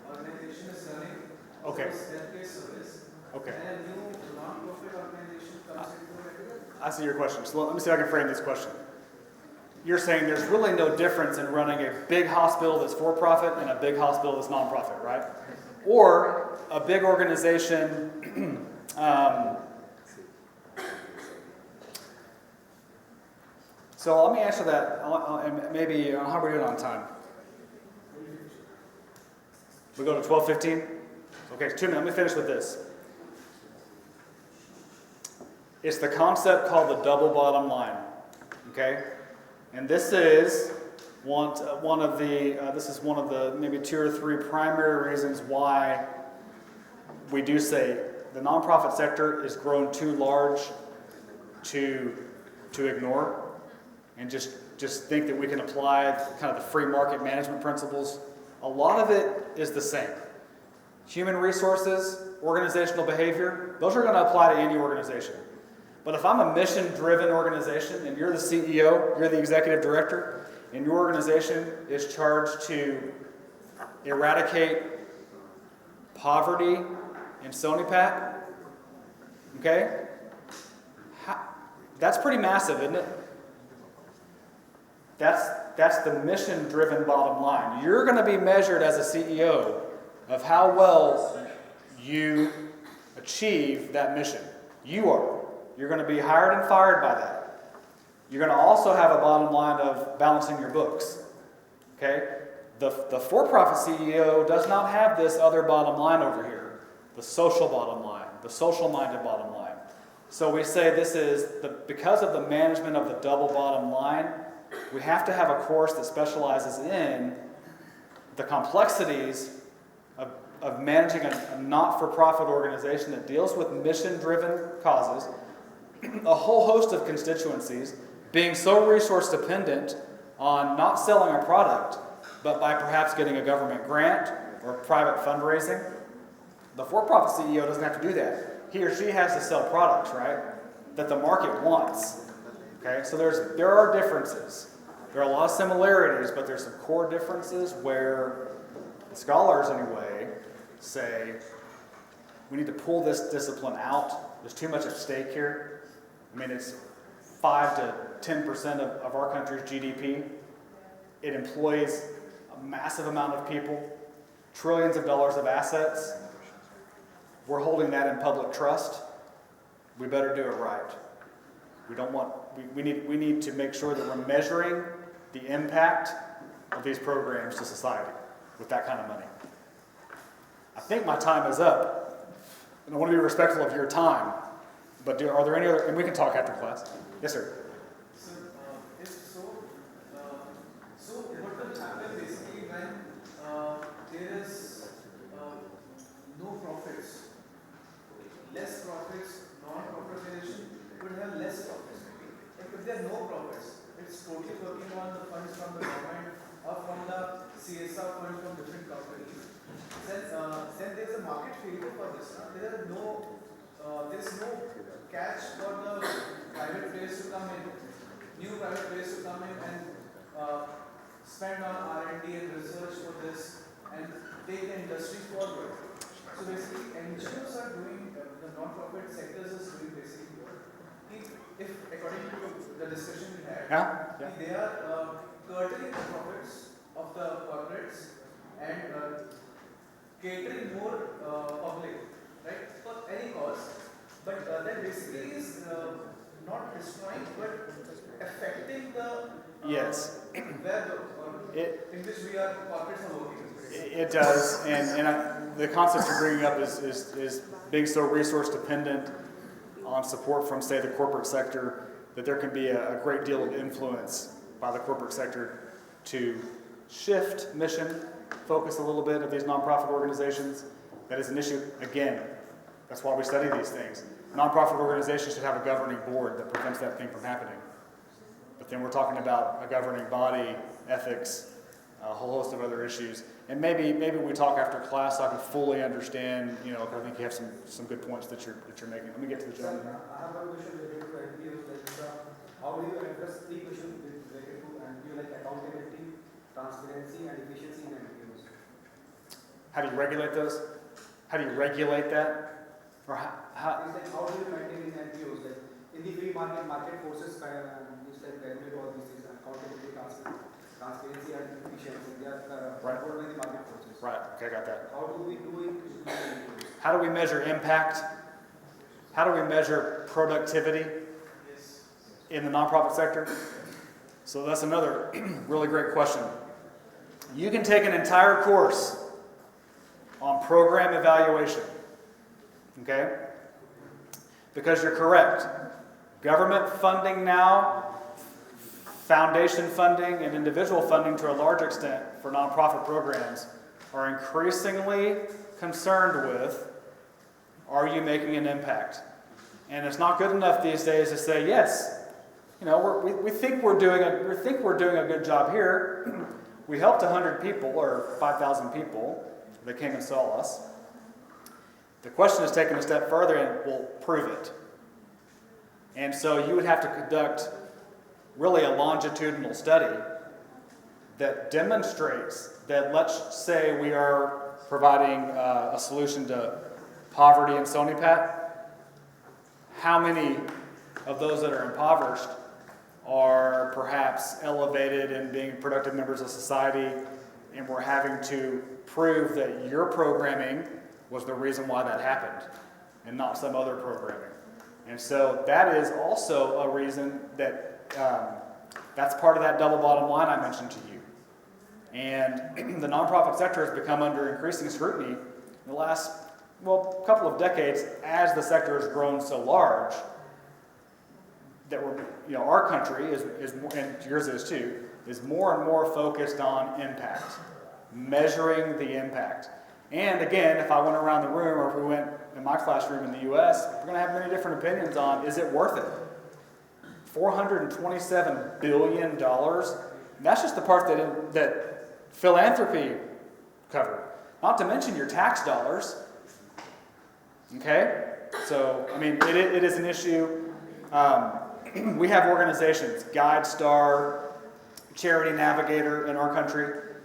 [SPEAKER 6] organization is running
[SPEAKER 2] Okay.
[SPEAKER 6] healthcare service.
[SPEAKER 2] Okay.
[SPEAKER 6] And a new non-profit organization comes into it.
[SPEAKER 2] I see your question. So let me see if I can frame this question. You're saying there's really no difference in running a big hospital that's for-profit and a big hospital that's non-profit, right? Or a big organization. So let me answer that. And maybe how are we doing on time? We go to 12:15. Okay, 2 minutes. Let me finish with this. It's the concept called the double bottom line. Okay, and this is one of the maybe 2 or 3 primary reasons why we do say the nonprofit sector is grown too large to ignore and just think that we can apply kind of the free market management principles. A lot of it is the same. Human resources, organizational behavior, those are going to apply to any organization. But if I'm a mission-driven organization and you're the CEO, you're the executive director, and your organization is charged to eradicate poverty in Sonipat, okay? That's pretty massive, isn't it? That's the mission-driven bottom line. You're going to be measured as a CEO of how well you achieve that mission. You are. You're going to be hired and fired by that. You're going to also have a bottom line of balancing your books. Okay? The for-profit CEO does not have this other bottom line over here, the social bottom line, the social-minded bottom line. So we say this is, because of the management of the double bottom line, we have to have a course that specializes in the complexities of managing a not-for-profit organization that deals with mission-driven causes, a whole host of constituencies, being so resource dependent on not selling a product, but by perhaps getting a government grant or private fundraising. The for-profit CEO doesn't have to do that. He or she has to sell products, right, that the market wants. Okay, so there are differences. There are a lot of similarities, but there's some core differences where the scholars, anyway, say we need to pull this discipline out. There's too much at stake here. I mean, it's 5 to 10% of our country's GDP. It employs a massive amount of people, trillions of dollars of assets. We're holding that in public trust. We better do it right. We need to make sure that we're measuring the impact of these programs to society with that kind of money. I think my time is up, and I want to be respectful of your time. But are there any other? And we can talk after class. Yes, sir.
[SPEAKER 6] So what will happen basically when there is no profits, less profits, non-profitization would have less profits. If there are no profits, it's totally working on the funds from the government or from the CSR fund from different companies. Then there is a market failure for this. There is no catch for the private players to come in, new private players to come in and spend on R&D and research for this and take the industry forward. So basically, NGOs are doing, the non-profit sectors is doing basically what? If according to the discussion we had, they are curtailing the profits of the corporates and catering more public, right, for any cause. But that basically is not destroying, but affecting the
[SPEAKER 2] yes.
[SPEAKER 6] in which we are corporates are working.
[SPEAKER 2] It does, and the concept you're bringing up is being so resource dependent on support from, say, the corporate sector, that there can be a great deal of influence by the corporate sector to shift mission focus a little bit of these nonprofit organizations. That is an issue. Again, that's why we study these things. Nonprofit organizations should have a governing board that prevents that thing from happening. But then we're talking about a governing body, ethics, a whole host of other issues. And maybe we talk after class so I can fully understand, I think you have some good points that you're making. Let me get to the gentleman.
[SPEAKER 4] I have one question related to NPOs. How do you address three questions related to NPO, like accountability, transparency, and efficiency in NPOs?
[SPEAKER 2] How do you regulate those? How do you regulate that? Or how?
[SPEAKER 4] It's like, how do you maintain in NPOs? Like in the free market forces, it's like regulate all these things, accountability, transparency, and efficiency. They are controlled by the market forces.
[SPEAKER 2] Right. Okay, I got that.
[SPEAKER 4] How do we do it in NPOs?
[SPEAKER 2] How do we measure impact? How do we measure productivity in the nonprofit sector? So that's another really great question. You can take an entire course on program evaluation, okay? Because you're correct. Government funding now, foundation funding, and individual funding to a large extent for nonprofit programs are increasingly concerned with, are you making an impact? And it's not good enough these days to say, yes, we think we're doing a good job here. We helped 100 people or 5,000 people that came and saw us. The question is taken a step further and we'll prove it. And so you would have to conduct really a longitudinal study that demonstrates that, let's say we are providing a solution to poverty in Sonipat. How many of those that are impoverished are perhaps elevated and being productive members of society, and we're having to prove that your programming was the reason why that happened and not some other programming. And so that is also a reason that that's part of that double bottom line I mentioned to you. And the nonprofit sector has become under increasing scrutiny in the last, couple of decades as the sector has grown so large that our country is and yours is too, is more and more focused on impact, measuring the impact. And again, if I went around the room or if we went in my classroom in the US, we're going to have many different opinions on, is it worth it? $427 billion. That's just the part that philanthropy covered. Not to mention your tax dollars. Okay? So, it is an issue. We have organizations, GuideStar, Charity Navigator in our country.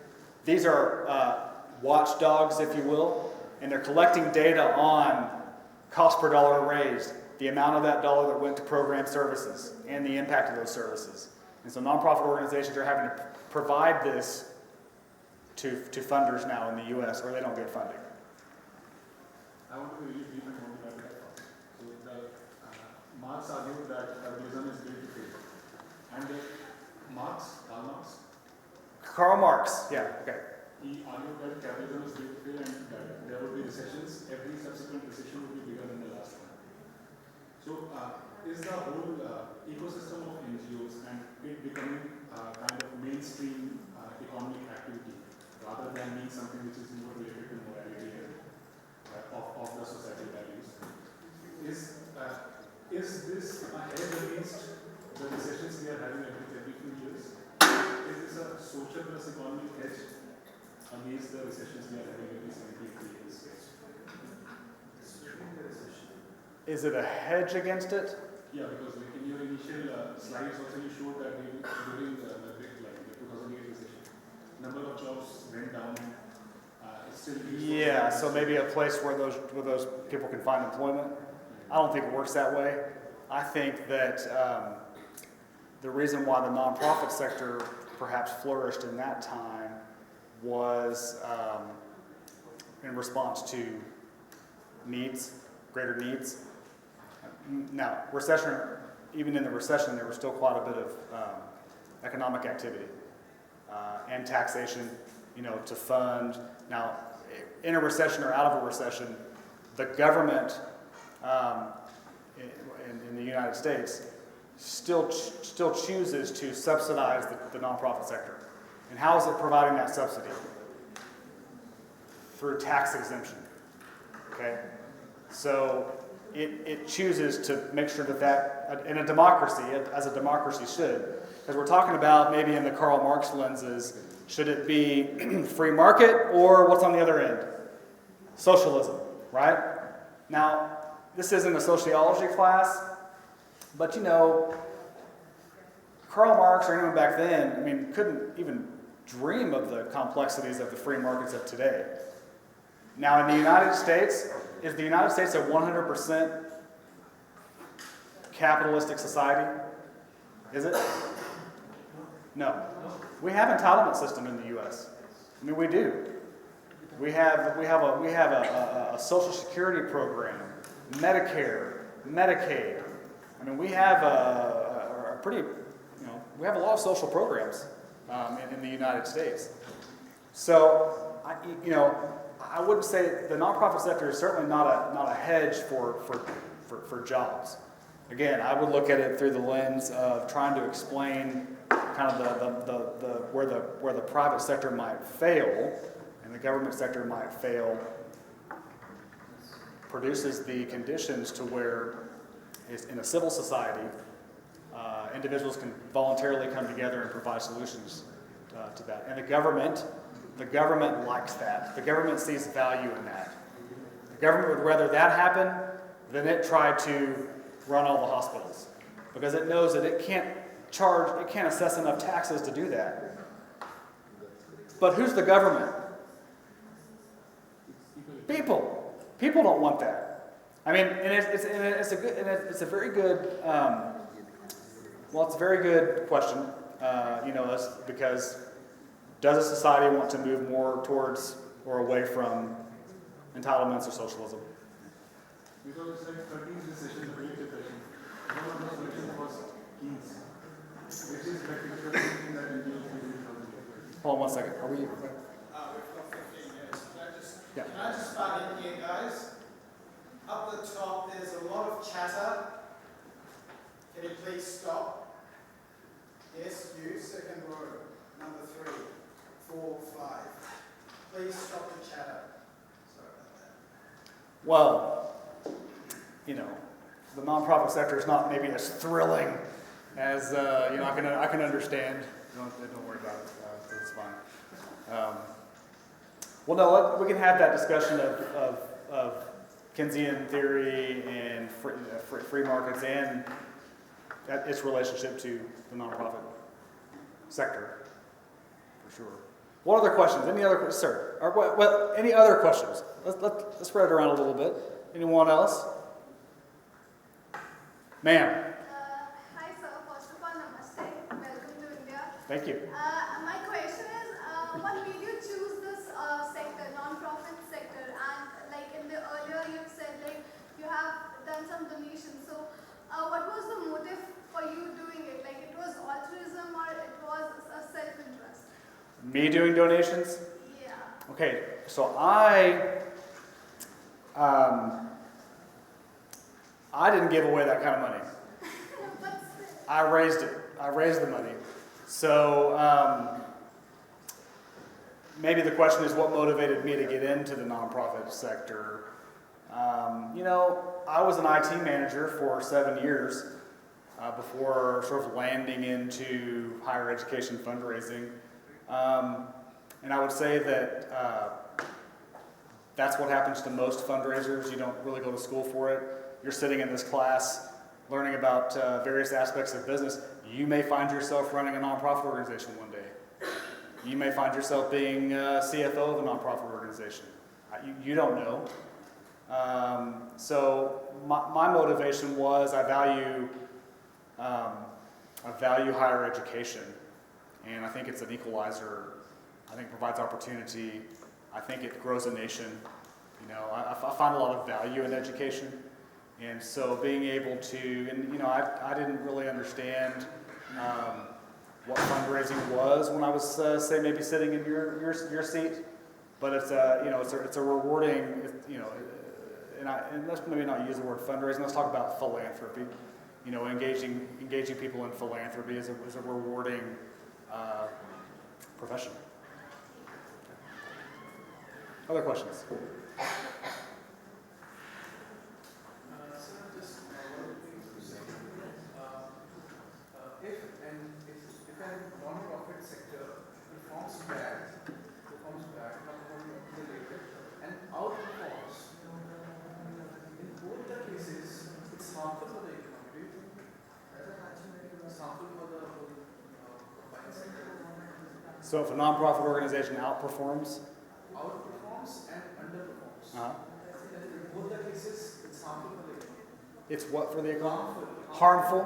[SPEAKER 2] These are watchdogs, if you will, and they're collecting data on cost per dollar raised, the amount of that dollar that went to program services, and the impact of those services. And so nonprofit organizations are having to provide this to funders now in the U.S., or they don't get funding.
[SPEAKER 3] I want to really brief and want to wrap it up. So Marx argued that capitalism is built to fail. And
[SPEAKER 2] Karl Marx, yeah, okay.
[SPEAKER 3] He argued that capitalism is built to fail and that there would be recessions. Every subsequent recession would be bigger than the last one. So is the whole ecosystem of NGOs and it becoming kind of mainstream economic activity rather than being something which is more related to morality and of the societal values? Is this a hedge against the recessions we are having every few years? Is this a social plus economic hedge against the recessions we are having every 78 years?
[SPEAKER 2] Is it a hedge against it?
[SPEAKER 3] Yeah, because in your initial slides also you showed that during the 2008 recession, number of jobs went down.
[SPEAKER 2] Yeah, so maybe a place where those people can find employment. I don't think it works that way. I think that the reason why the nonprofit sector perhaps flourished in that time was in response to needs, greater needs. Now, recession, even in the recession, there was still quite a bit of economic activity and taxation, to fund. Now, in a recession or out of a recession, the government in the United States still chooses to subsidize the nonprofit sector. And how is it providing that subsidy? Through tax exemption. Okay? So it chooses to make sure that in a democracy, as a democracy should, because we're talking about maybe in the Karl Marx lenses, should it be free market or what's on the other end? Socialism, right? Now, this isn't a sociology class, but you know, Karl Marx or anyone back then, I mean, couldn't even dream of the complexities of the free markets of today. Now, in the United States, is the United States a 100% capitalistic society? Is it? No. We have entitlement system in the U.S. I mean, we do. We have a Social Security program, Medicare, Medicaid. I mean, we have a pretty, you know, we have a lot of social programs in the United States. So, I wouldn't say the nonprofit sector is certainly not a hedge for jobs. Again, I would look at it through the lens of trying to explain kind of where the private sector might fail and the government sector might fail, produces the conditions to where in a civil society, individuals can voluntarily come together and provide solutions to that. And the government likes that. The government sees value in that. The government would rather that happen than it try to run all the hospitals, because it knows that it can't assess enough taxes to do that. But who's the government? People. People don't want that. I mean, and it's a very good question. That's because does a society want to move more towards or away from entitlements or socialism?
[SPEAKER 3] Because it's like 13th recession, the Great Depression. One of the solutions was Keynes, which is practically something that NGOs will.
[SPEAKER 2] Hold on 1 second. Are we?
[SPEAKER 1] We've got 15 minutes.
[SPEAKER 2] Yeah.
[SPEAKER 1] Can I just start in here, guys? Up the top, there's a lot of chatter. Can you please stop? Yes, you, second row, number 3, 4, 5. Please stop the chatter. Sorry about that.
[SPEAKER 2] Well, the nonprofit sector is not maybe as thrilling as I can understand. Don't worry about it. It's fine. Well, no, we can have that discussion of Keynesian theory and free markets and its relationship to the nonprofit sector, for sure. What other questions? Any other questions, sir? Or any other questions? Let's spread it around a little bit. Anyone else? Ma'am.
[SPEAKER 7] Hi sir, first of all, namaste. Welcome to India.
[SPEAKER 2] Thank you.
[SPEAKER 7] My question is, what made you choose this sector, non-profit sector? And like in the earlier you said, like you have done some donations. So what was the motive for you doing it? Like it was altruism or it was a self-interest?
[SPEAKER 2] Me doing donations?
[SPEAKER 7] Yeah.
[SPEAKER 2] Okay, so I didn't give away that kind of money.
[SPEAKER 7] But still.
[SPEAKER 2] I raised it. I raised the money. So maybe the question is what motivated me to get into the nonprofit sector. I was an IT manager for 7 years before sort of landing into higher education fundraising. And I would say that that's what happens to most fundraisers. You don't really go to school for it. You're sitting in this class learning about various aspects of business. You may find yourself running a nonprofit organization one day. You may find yourself being CFO of a nonprofit organization. You don't know. So my motivation was I value higher education, and I think it's an equalizer. I think it provides opportunity. I think it grows a nation. I find a lot of value in education. And so being able to, and I didn't really understand what fundraising was when I was, say, maybe sitting in your seat. But it's a rewarding, and let's maybe not use the word fundraising. Let's talk about philanthropy. Engaging people in philanthropy is a rewarding profession. Other questions?
[SPEAKER 6] Sir, just one thing to say. If a non-profit sector performs bad, not only related, and outperforms, in both the cases, it's harmful for the economy. Do you think it's harmful for the whole combined sector?
[SPEAKER 2] So if a nonprofit organization outperforms,
[SPEAKER 6] And underperforms.
[SPEAKER 2] uh-huh.
[SPEAKER 6] In both the cases, it's harmful for the economy.
[SPEAKER 2] It's what for the economy? Harmful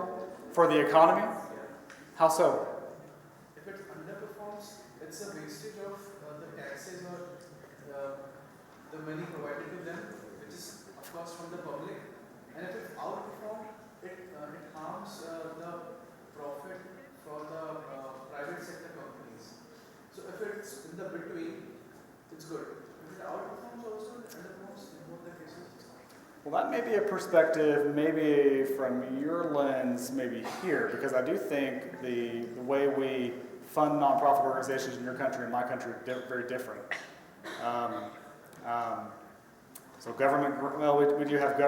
[SPEAKER 2] for the economy? How so?
[SPEAKER 6] If it underperforms, it's a wastage of the taxes or the money provided to them, which is of course from the public. And if it outperforms, it harms the profit for the private sector companies. So if it's in the between, it's good. If it outperforms also, it underperforms in both the cases.
[SPEAKER 2] Well, that may be a perspective, maybe from your lens, maybe here, because I do think the way we fund nonprofit organizations in your country and my country are very different. So we do have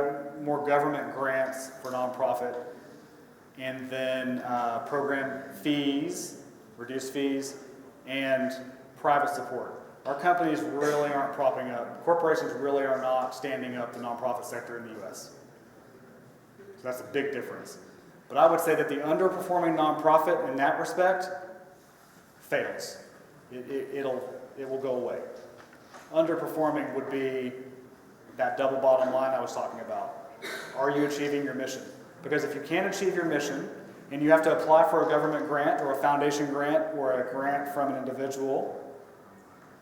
[SPEAKER 2] more government grants for nonprofit, and then program fees, reduced fees, and private support. Our companies really aren't propping up, corporations really are not standing up the nonprofit sector in the U.S. So that's a big difference. But I would say that the underperforming nonprofit in that respect fails. It will go away. Underperforming would be that double bottom line I was talking about. Are you achieving your mission? Because if you can't achieve your mission and you have to apply for a government grant or a foundation grant or a grant from an individual,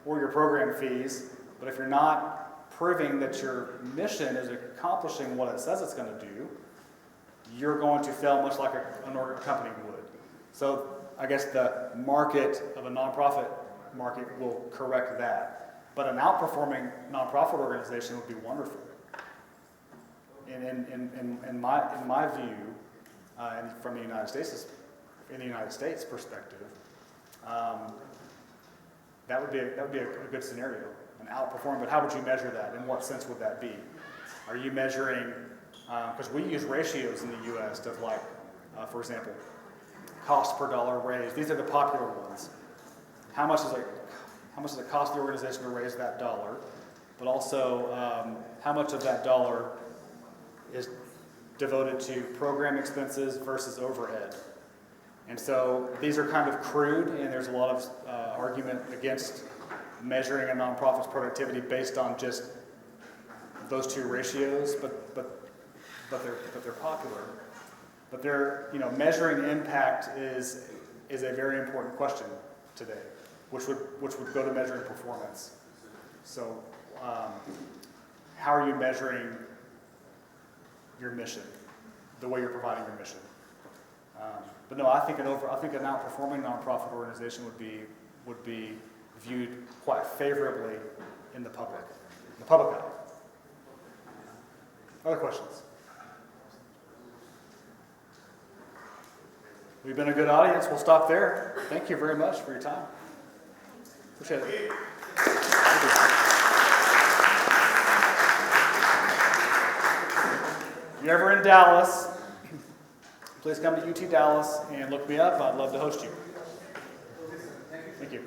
[SPEAKER 2] or your program fees, but if you're not proving that your mission is accomplishing what it says it's going to do, you're going to fail much like a company would. So I guess the market of a nonprofit market will correct that. But an outperforming nonprofit organization would be wonderful. In my view, and from the United States perspective, that would be a good scenario, an outperform. But how would you measure that? In what sense would that be? Are you measuring? Because we use ratios in the U.S. of like, for example, cost per dollar raised. These are the popular ones. How much does it cost the organization to raise that dollar? But also, how much of that dollar is devoted to program expenses versus overhead? And so these are kind of crude, and there's a lot of argument against measuring a nonprofit's productivity based on just those two ratios, but they're popular. But measuring impact is a very important question today, which would go to measuring performance. So, how are you measuring your mission, the way you're providing your mission? But no, I think an outperforming nonprofit organization would be viewed quite favorably in the public eye. Other questions? We've been a good audience. We'll stop there. Thank you very much for your time. Appreciate it. Thank you. If you're ever in Dallas, please come to UT Dallas and look me up. I'd love to host you. Thank you.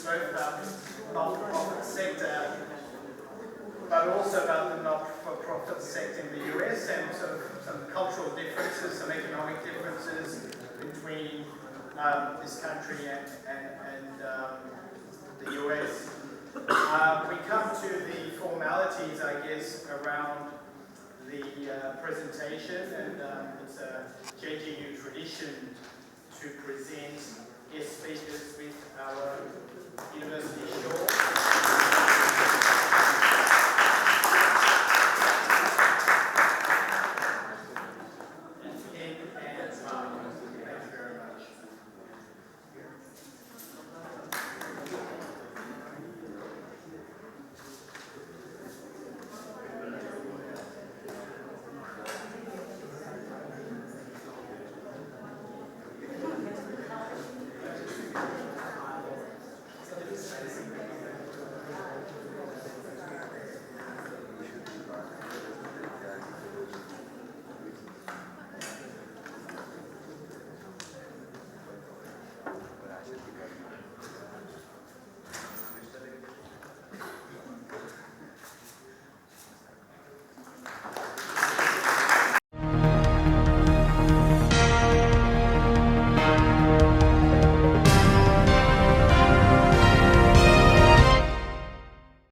[SPEAKER 1] both about the not-for-profit sector, but also about the not-for-profit sector in the US and sort of some cultural differences, some economic differences between this country and the US. We come to the formalities, I guess, around the presentation, and it's a JGU tradition to present guest speakers with our university